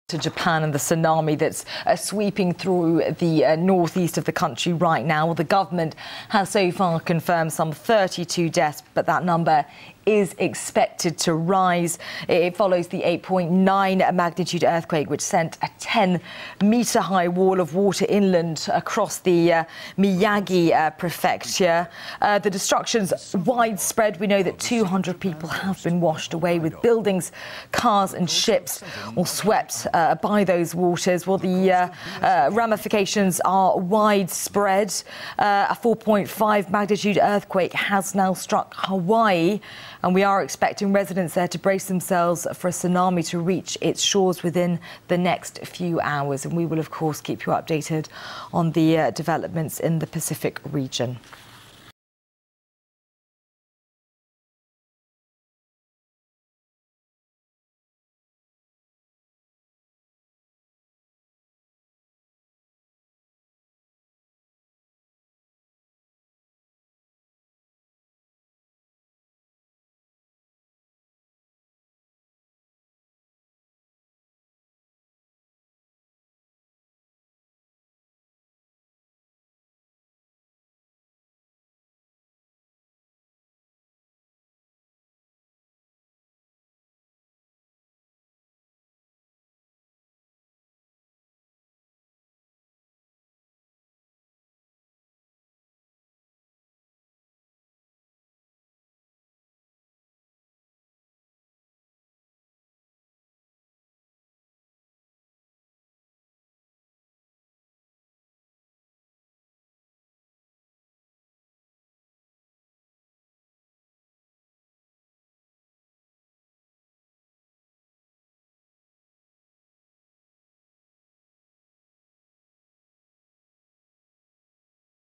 To Japan and the tsunami that's sweeping through the northeast of the country right now. Well, the government has so far confirmed some 32 deaths, but that number is expected to rise. It follows the 8.9 magnitude earthquake, which sent a 10-metre high wall of water inland across the Miyagi prefecture. The destruction's widespread. We know that 200 people have been washed away, with buildings, cars and ships all swept by those waters. Well, the ramifications are widespread. A 4.5 magnitude earthquake has now struck Hawaii, and we are expecting residents there to brace themselves for a tsunami to reach its shores within the next few hours. And we will, of course, keep you updated on the developments in the Pacific region.